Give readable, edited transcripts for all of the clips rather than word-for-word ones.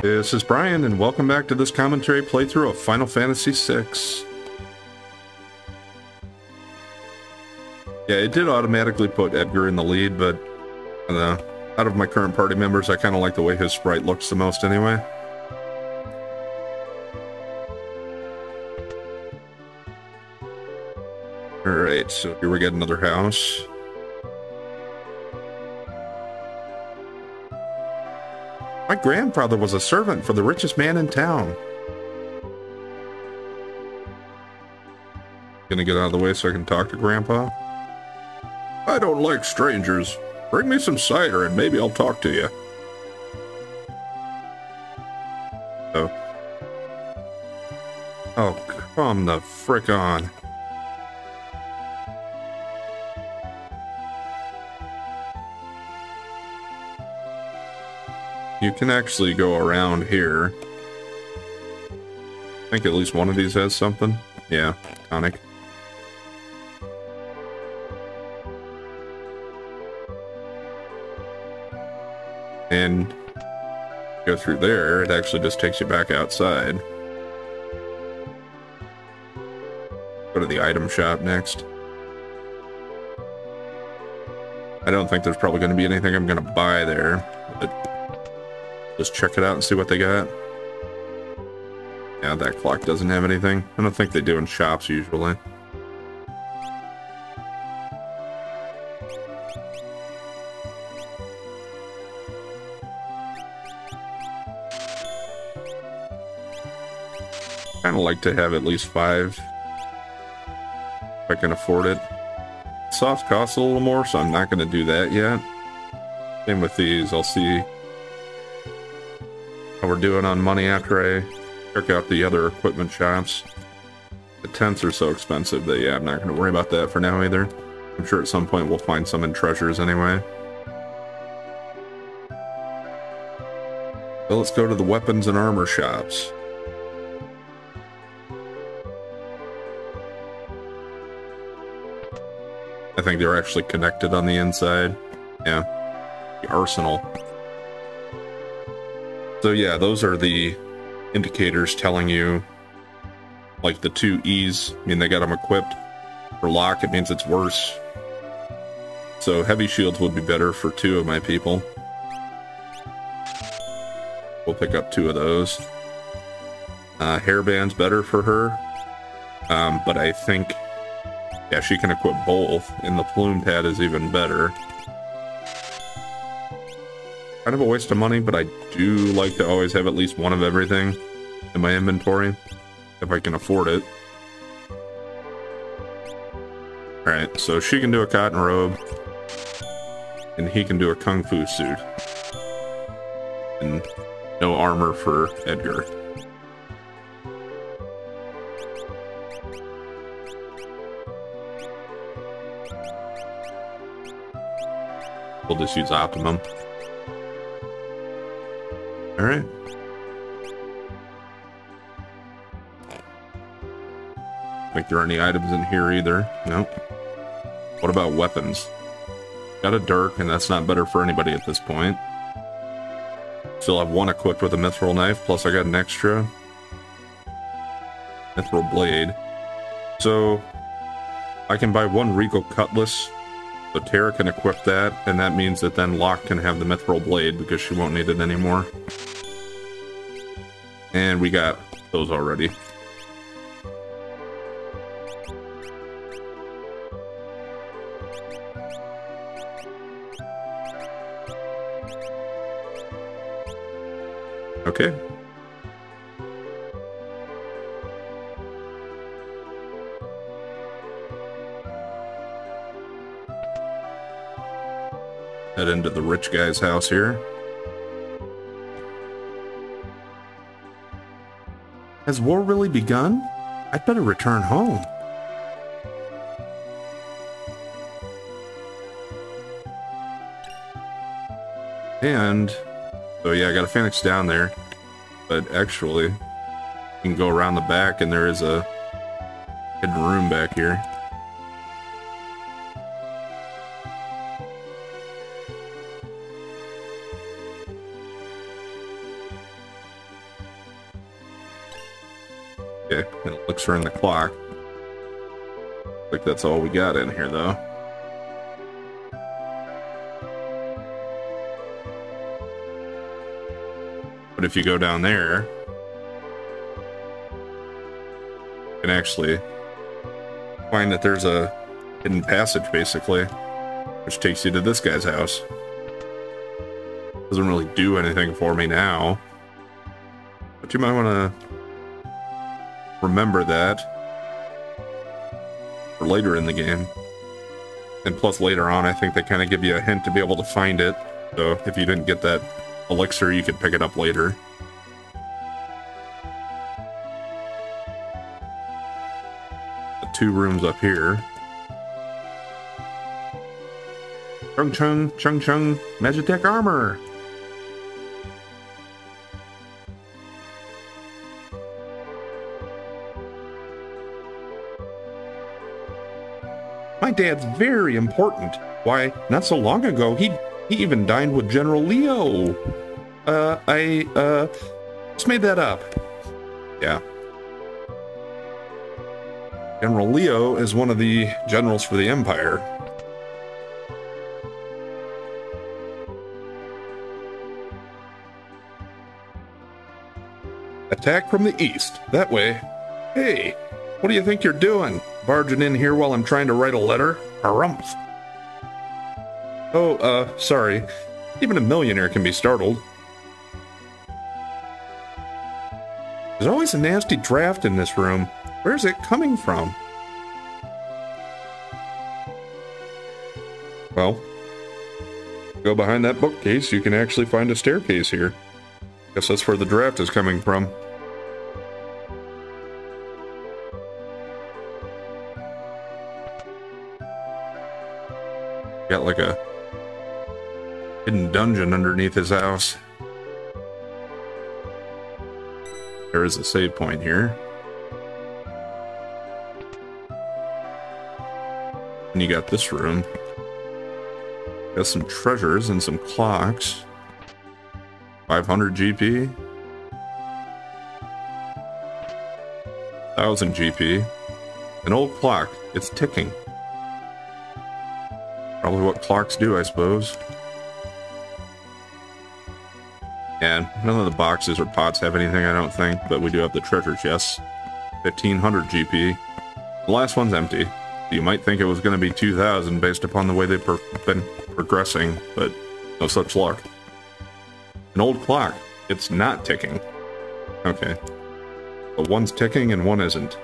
This is Brian, and welcome back to this commentary playthrough of Final Fantasy VI. Yeah, it did automatically put Edgar in the lead, but I don't know. Out of my current party members, I kind of like the way his sprite looks the most anyway. Alright, so here we get another house. My grandfather was a servant for the richest man in town. Gonna get out of the way so I can talk to Grandpa. I don't like strangers. Bring me some cider and maybe I'll talk to you. Oh, come the frick on. You can actually go around here. I think at least one of these has something. Yeah, tonic. And go through there, it actually just takes you back outside. Go to the item shop next. I don't think there's probably going to be anything I'm going to buy there, but just check it out and see what they got. Yeah, that clock doesn't have anything. I don't think they do in shops usually. Kind of like to have at least 5 if I can afford it. Soft costs a little more, so I'm not going to do that yet. Same with these. I'll see how we're doing on money after I check out the other equipment shops. The tents are so expensive that, yeah, I'm not going to worry about that for now either. I'm sure at some point we'll find some in treasures anyway. So let's go to the weapons and armor shops. I think they're actually connected on the inside. Yeah. The arsenal. So yeah, those are the indicators telling you, like the 2 E's, I mean they got them equipped. For lock, it means it's worse. So heavy shields would be better for 2 of my people. We'll pick up 2 of those. Hairband's better for her. But I think, yeah, she can equip both, and the plume pad is even better. Kind of a waste of money, but I do like to always have at least one of everything in my inventory, if I can afford it. Alright, so she can do a cotton robe, and he can do a kung fu suit. And no armor for Edgar. We'll just use Optimum. Alright. I think there are any items in here either. Nope. What about weapons? Got a dirk, and that's not better for anybody at this point. Still have 1 equipped with a mithril knife, plus I got an extra mithril blade. So I can buy 1 regal cutlass. So Tara can equip that, and that means that then Locke can have the mithril blade because she won't need it anymore. And we got those already. Okay. Head into the rich guy's house here. Has war really begun? I'd better return home. And, so yeah, I got a Phoenix down there. But actually, you can go around the back and there is a hidden room back here. Okay, and elixir in the clock. I think that's all we got in here, though. But if you go down there, you can actually find that there's a hidden passage, basically, which takes you to this guy's house. Doesn't really do anything for me now, but you might want to remember that for later in the game. And plus later on, I think they kind of give you a hint to be able to find it, so if you didn't get that elixir, you could pick it up later. The 2 rooms up here. Chung Chung, Chung Chung, Magitech armor! My dad's very important. Why, not so long ago, he even dined with General Leo. I just made that up. Yeah. General Leo is one of the generals for the Empire. Attack from the east. That way. Hey, what do you think you're doing? Barging in here while I'm trying to write a letter? Harumph. Oh, sorry. Even a millionaire can be startled. There's always a nasty draft in this room. Where's it coming from? Well, go behind that bookcase, you can actually find a staircase here. Guess that's where the draft is coming from. Got like a hidden dungeon underneath his house. There is a save point here. And you got this room. Got some treasures and some clocks. 500 GP. 1000 GP. An old clock. It's ticking. Probably what clocks do, I suppose. And none of the boxes or pots have anything, I don't think, but we do have the treasure chests. 1500 GP. The last one's empty. You might think it was going to be 2000 based upon the way they've been progressing, but no such luck. An old clock. It's not ticking. Okay. But one's ticking and one isn't.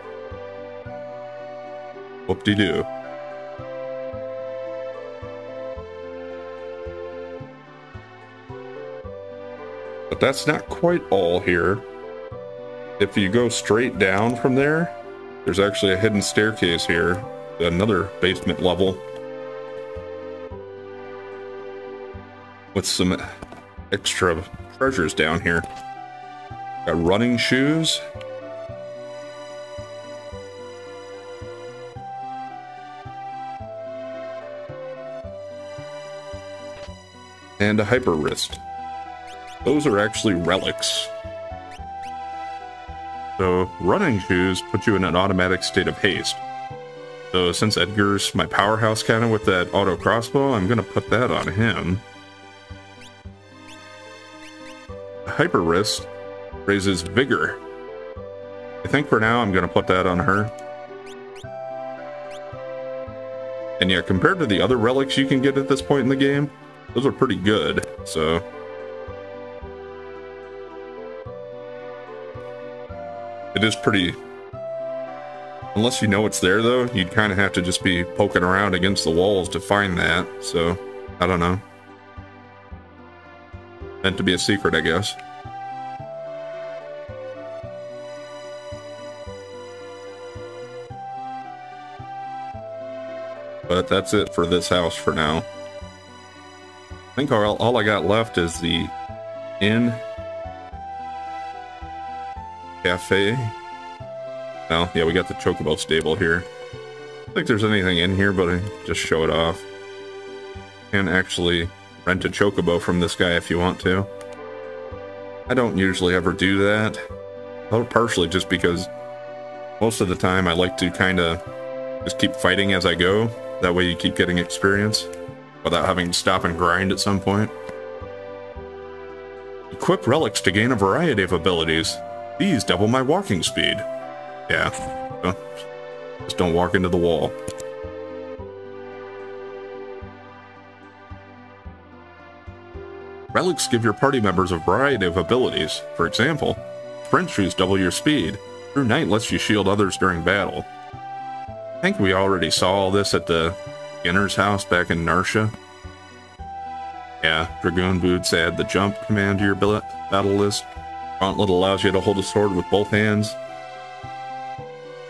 Whoop-de-doo. But that's not quite all here. If you go straight down from there, there's actually a hidden staircase here, another basement level, with some extra treasures down here. Got running shoes. And a hyper wrist. Those are actually relics. So, running shoes put you in an automatic state of haste. So, since Edgar's my powerhouse kind of with that auto crossbow, I'm going to put that on him. Hyper wrist raises vigor. I think for now I'm going to put that on her. And yeah, compared to the other relics you can get at this point in the game, those are pretty good, so... It is pretty... Unless you know it's there, though, you'd kind of have to just be poking around against the walls to find that, so... I don't know. Meant to be a secret, I guess. But that's it for this house for now. I think all I got left is the inn, cafe. Well, yeah, we got the chocobo stable here. I don't think there's anything in here, but I just show it off. You can actually rent a chocobo from this guy if you want to. I don't usually ever do that. Well, partially just because Most of the time, I like to kind of just keep fighting as I go. That way you keep getting experience without having to stop and grind at some point. Equip relics to gain a variety of abilities. These double my walking speed. Yeah, so just don't walk into the wall. Relics give your party members a variety of abilities. For example, sprint shoes double your speed. True Knight lets you shield others during battle. I think we already saw all this at the beginner's house back in Narsha. Yeah, Dragoon Boots add the jump command to your battle list. Gauntlet allows you to hold a sword with both hands.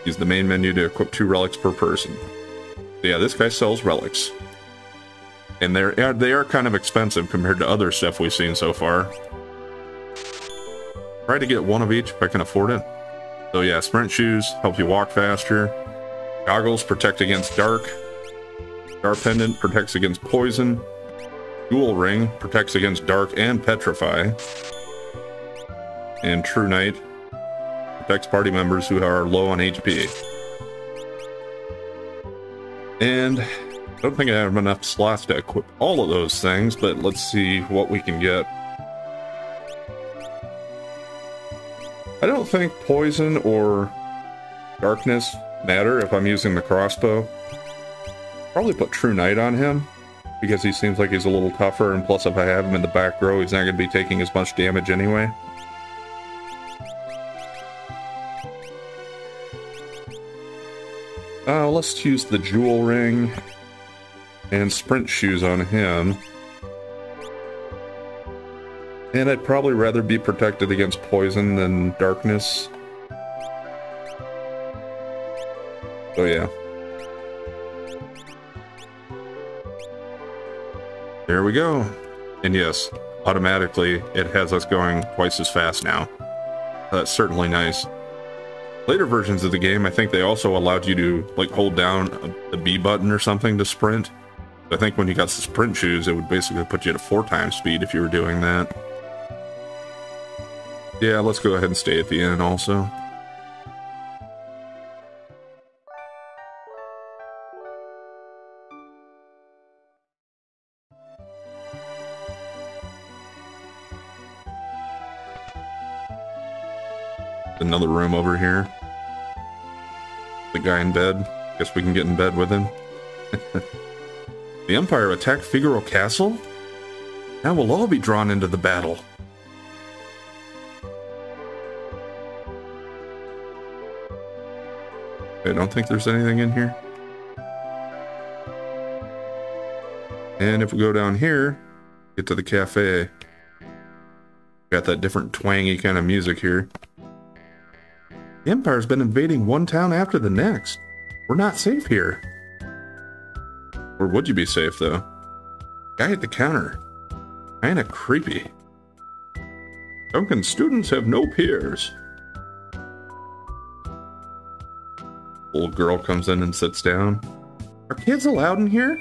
Use the main menu to equip 2 relics per person. So yeah, this guy sells relics. And they are kind of expensive compared to other stuff we've seen so far. Try to get one of each if I can afford it. So yeah, sprint shoes help you walk faster. Goggles protect against dark. Star Pendant protects against poison. Jewel Ring protects against dark and petrify. And True Knight protects party members who are low on HP. And I don't think I have enough slots to equip all of those things, but let's see what we can get. I don't think poison or darkness matter if I'm using the crossbow. Probably put True Knight on him, because he seems like he's a little tougher, and plus if I have him in the back row, he's not going to be taking as much damage anyway. Let's use the Jewel Ring and sprint shoes on him. And I'd probably rather be protected against poison than darkness. So yeah. There we go. And yes, automatically it has us going twice as fast now. That's certainly nice. Later versions of the game, I think they also allowed you to like hold down the B button or something to sprint. I think when you got the sprint shoes, it would basically put you at 4 times speed if you were doing that. Yeah, let's go ahead and stay at the inn also. Another room over here. The guy in bed. Guess we can get in bed with him. The Empire attacked Figaro Castle? Now we'll all be drawn into the battle. I don't think there's anything in here. And if we go down here, get to the cafe. Got that different twangy kind of music here. The Empire's been invading one town after the next. We're not safe here. Or would you be safe, though? Guy at the counter. Kinda creepy. Duncan students have no peers. Old girl comes in and sits down. Are kids allowed in here?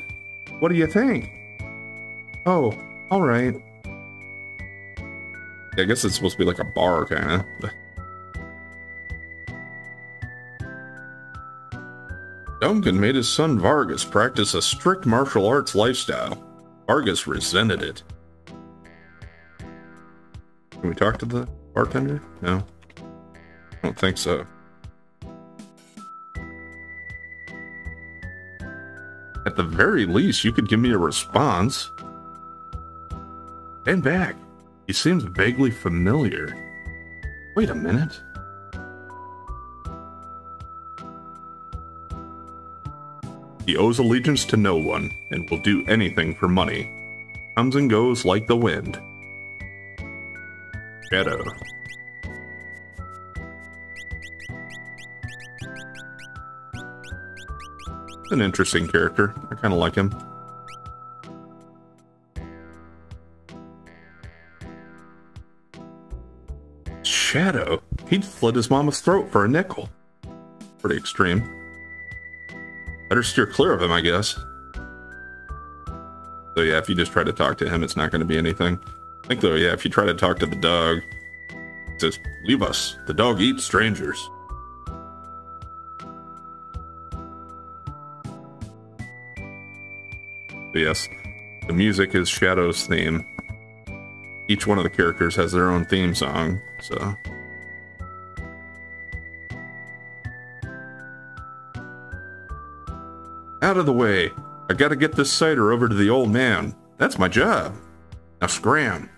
What do you think? Oh, alright. I guess it's supposed to be like a bar, kinda. Duncan made his son Vargas practice a strict martial arts lifestyle. Vargas resented it. Can we talk to the bartender? No. I don't think so. At the very least, you could give me a response. Stand back. He seems vaguely familiar. Wait a minute. He owes allegiance to no one, and will do anything for money. Comes and goes like the wind. Shadow. An interesting character. I kind of like him. Shadow? He'd slit his mama's throat for a nickel. Pretty extreme. Better steer clear of him, I guess. So yeah, if you just try to talk to him, it's not going to be anything. I think though, yeah, if you try to talk to the dog, it says, leave us. The dog eats strangers. But yes, the music is Shadow's theme. Each one of the characters has their own theme song, so... Out of the way! I gotta get this cider over to the old man. That's my job. Now scram.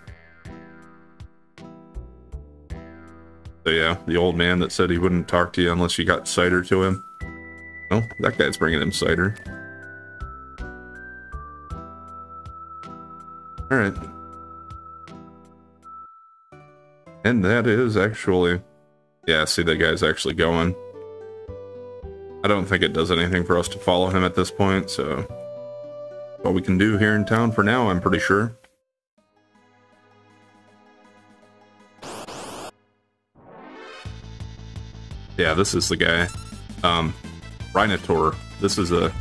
So yeah, the old man that said he wouldn't talk to you unless you got cider to him. Well, that guy's bringing him cider. Alright. And that is actually... Yeah, see, that guy's actually going. I don't think it does anything for us to follow him at this point, so... What we can do here in town for now, I'm pretty sure. Yeah, this is the guy. Rhinotaur. This is a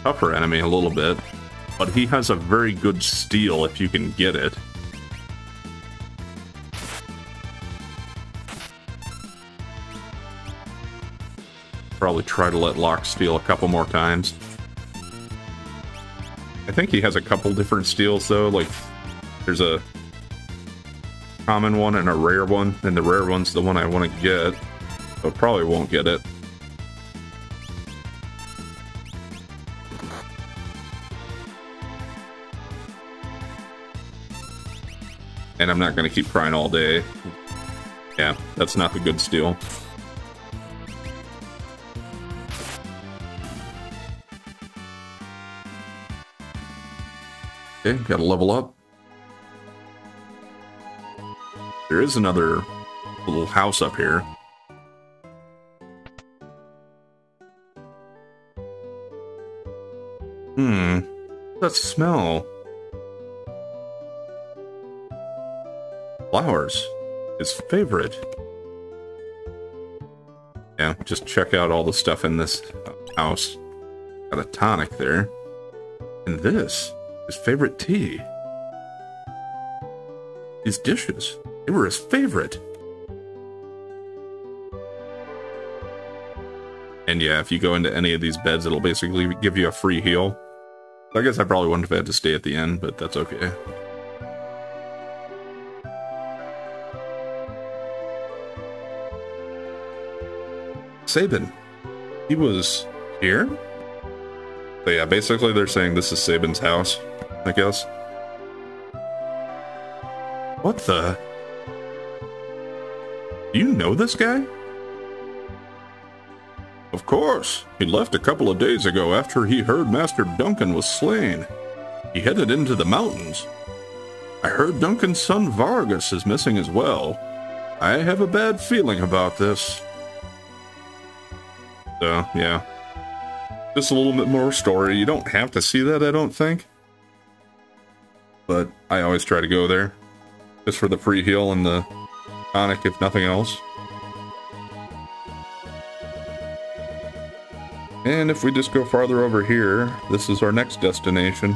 tougher enemy a little bit, but he has a very good steal if you can get it. Probably try to let Locke steal a couple more times. I think he has a couple different steals though, like there's a common one and a rare one, and the rare one's the one I want to get, so probably won't get it. And I'm not going to keep crying all day. Yeah, that's not the good steal. Okay, gotta level up. There is another little house up here. What's that smell? Flowers. His favorite. Yeah, just check out all the stuff in this house. Got a tonic there. And this. His favorite tea. These dishes. They were his favorite. And yeah, if you go into any of these beds, it'll basically give you a free heal. I guess I probably wouldn't have had to stay at the end, but that's okay. Sabin. He was here? So yeah, basically they're saying this is Sabin's house, I guess. What the? Do you know this guy? Of course. He left a couple of days ago after he heard Master Duncan was slain. He headed into the mountains. I heard Duncan's son Vargas is missing as well. I have a bad feeling about this. So, yeah. Just a little bit more story. You don't have to see that, I don't think. But I always try to go there. Just for the free heal and the tonic, if nothing else. And if we just go farther over here, this is our next destination.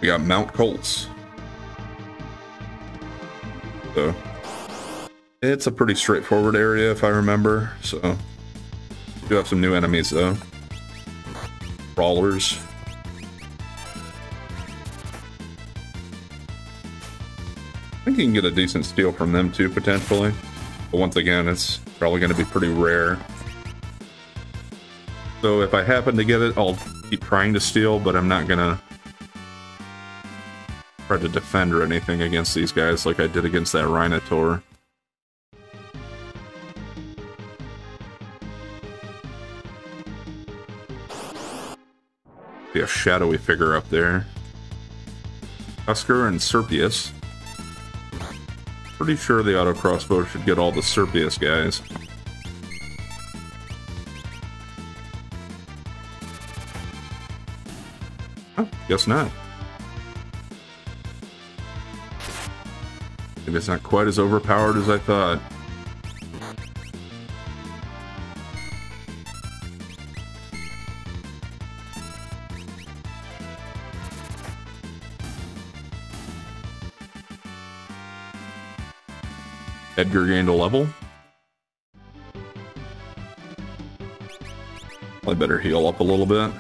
We got Mount Kolts. So, it's a pretty straightforward area if I remember, so. We do have some new enemies though. Brawlers. I think you can get a decent steal from them too, potentially. But once again, it's probably going to be pretty rare. So if I happen to get it, I'll keep trying to steal, but I'm not going to try to defend or anything against these guys like I did against that Rhinotaur. Be a shadowy figure up there. Tusker and Serpius. Pretty sure the auto crossbow should get all the Serpius guys. Oh, guess not. Maybe it's not quite as overpowered as I thought. Edgar gained a level. I better heal up a little bit.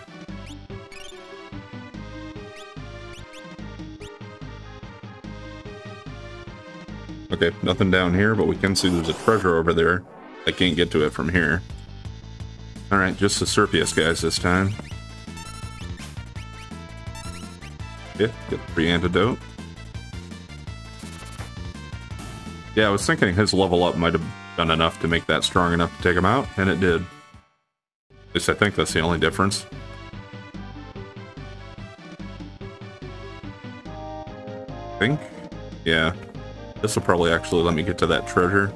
Okay, nothing down here, but we can see there's a treasure over there. I can't get to it from here. Alright, just the Serpius guys this time. Yeah, get the free antidote. Yeah, I was thinking his level up might have done enough to make that strong enough to take him out, and it did. At least I think that's the only difference. I think? Yeah. This will probably actually let me get to that treasure.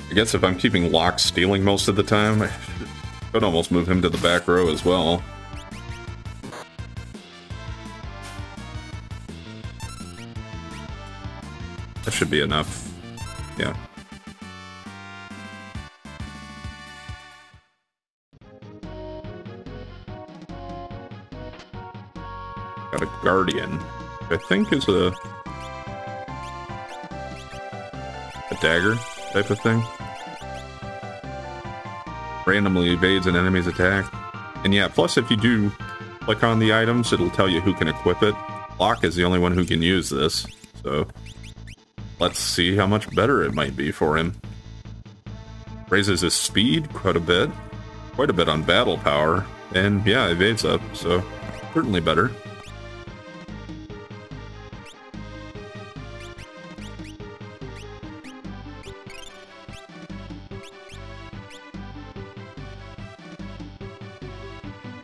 I guess if I'm keeping Locke stealing most of the time, I could almost move him to the back row as well. That should be enough. Yeah. Got a Guardian, which I think is a dagger type of thing. Randomly evades an enemy's attack. And yeah, plus if you do click on the items, it'll tell you who can equip it. Locke is the only one who can use this, so let's see how much better it might be for him. Raises his speed quite a bit on battle power, and yeah, evades up, so certainly better.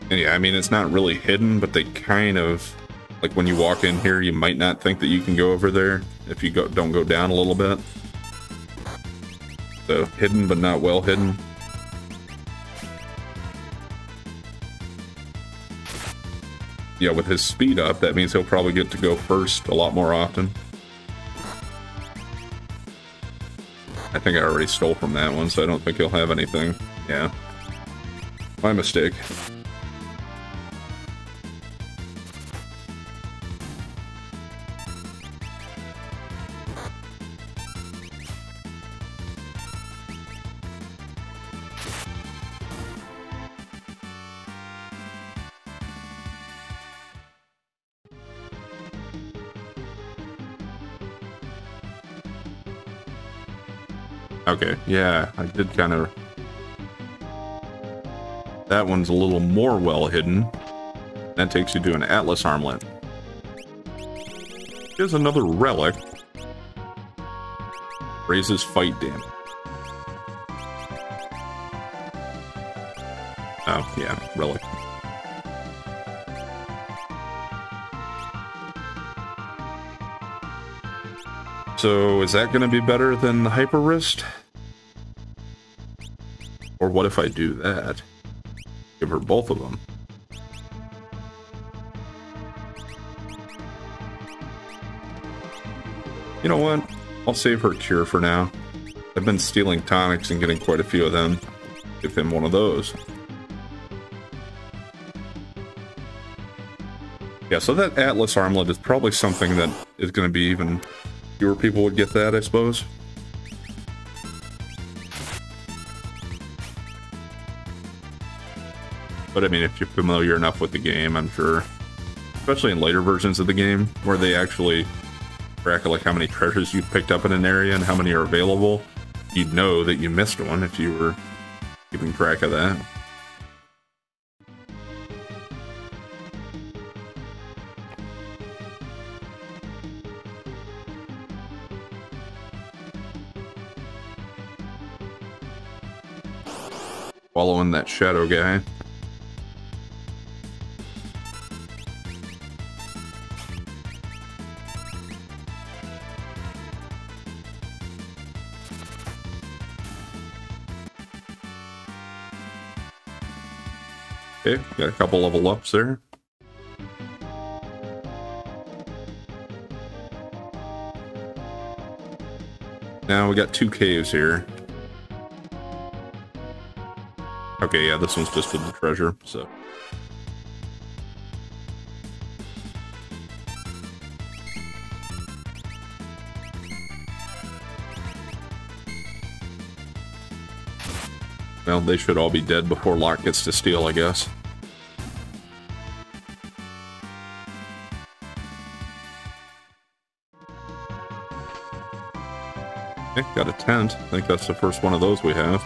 And yeah, I mean, it's not really hidden, but they kind of, like when you walk in here, you might not think that you can go over there if you don't go down a little bit. So hidden, but not well hidden. Yeah, with his speed up, that means he'll probably get to go first a lot more often. I think I already stole from that one, so I don't think he'll have anything. Yeah. My mistake. Okay, yeah, I did kind of... That one's a little more well hidden. That takes you to an Atlas armlet. Here's another relic. Raises fight damage. Oh, yeah, relic. So, is that going to be better than the Hyper Wrist? Or what if I do that? Give her both of them. You know what? I'll save her Cure for now. I've been stealing tonics and getting quite a few of them. Give him one of those. Yeah, so that Atlas armlet is probably something that is going to be even... Fewer people would get that, I suppose. But I mean, if you're familiar enough with the game, I'm sure, especially in later versions of the game, where they actually track like how many treasures you've picked up in an area and how many are available, you'd know that you missed one if you were keeping track of that. Following that shadow guy. Okay, got a couple level ups there. Now we got two caves here. Okay, yeah, this one's just for the treasure, so. Well, they should all be dead before Locke gets to steal, I guess. Okay, got a tent. I think that's the first one of those we have.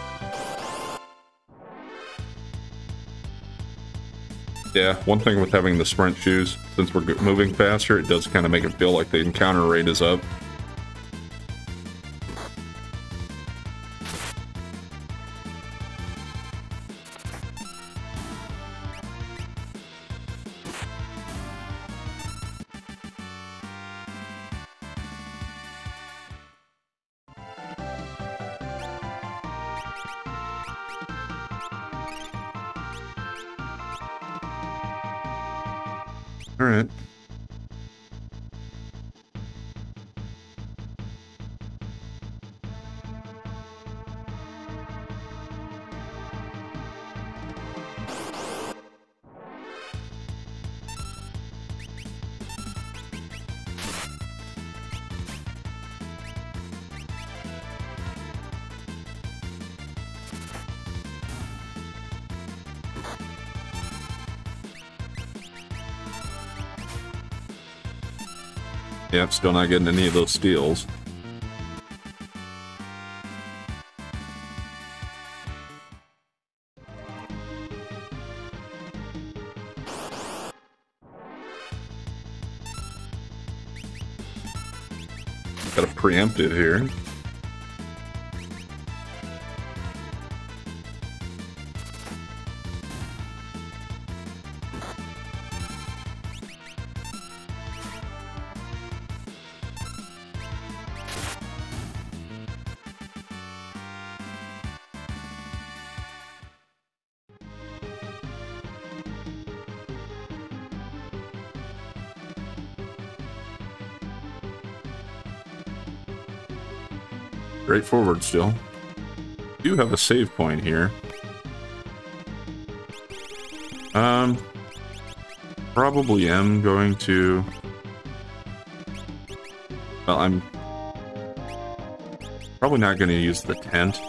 Yeah, one thing with having the sprint shoes, since we're moving faster, it does kind of make it feel like the encounter rate is up. All right. Yep, still not getting any of those steals. Got to preempt it here. Straightforward still. Do have a save point here. Probably am going to... Well, I'm probably not going to use the tent.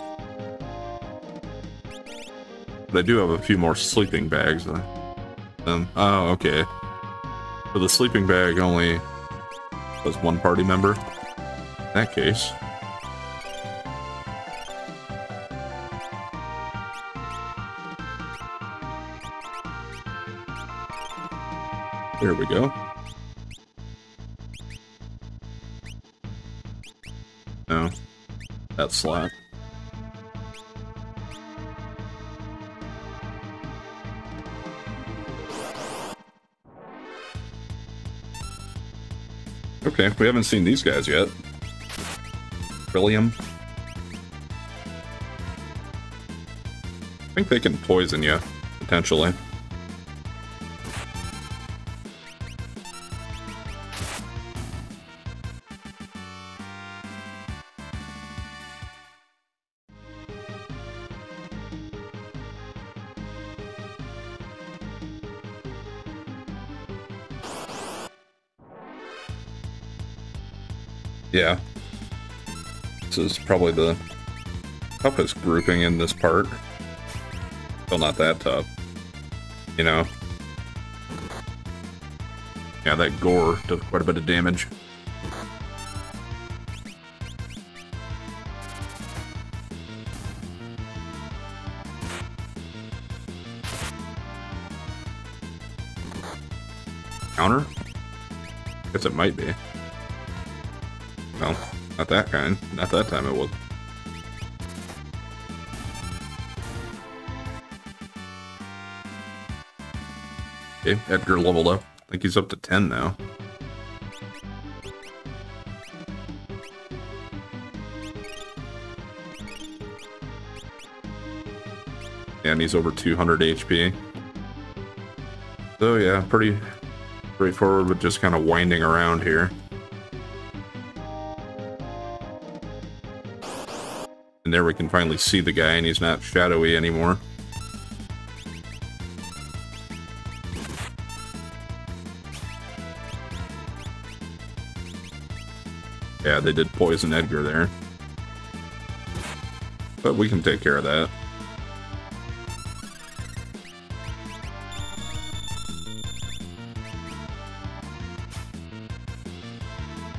But I do have a few more sleeping bags. Oh, okay. So the sleeping bag only was one party member. In that case... There we go. No, that slap. Okay, we haven't seen these guys yet. Trillium. I think they can poison you, potentially. Yeah. This is probably the toughest grouping in this part. Still not that tough. You know? Yeah, that gore does quite a bit of damage. Counter? Guess it might be. No, not that kind. Not that time it was. Okay, Edgar leveled up. I think he's up to 10 now. Yeah, and he's over 200 HP. So yeah, pretty straightforward, but just kind of winding around here. And there we can finally see the guy, and he's not shadowy anymore. Yeah, they did poison Edgar there. But we can take care of that.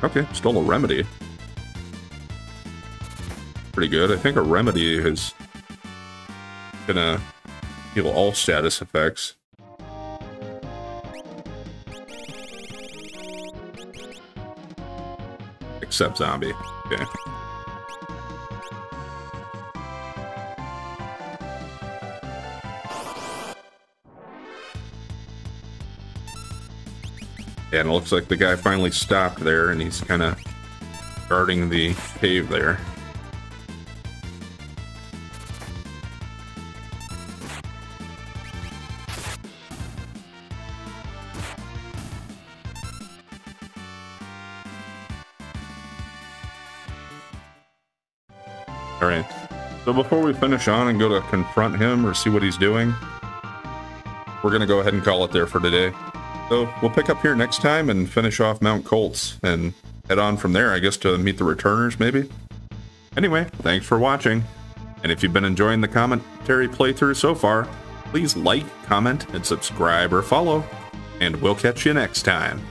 Okay, stole a remedy. Pretty good. I think a remedy is gonna heal all status effects. Except zombie. Okay. And it looks like the guy finally stopped there, and he's kind of guarding the cave there. Alright, so before we finish on and go to confront him or see what he's doing, we're going to go ahead and call it there for today. So we'll pick up here next time and finish off Mount Kolts and head on from there, I guess, to meet the returners, maybe? Anyway, thanks for watching. And if you've been enjoying the commentary playthrough so far, please like, comment, and subscribe or follow. And we'll catch you next time.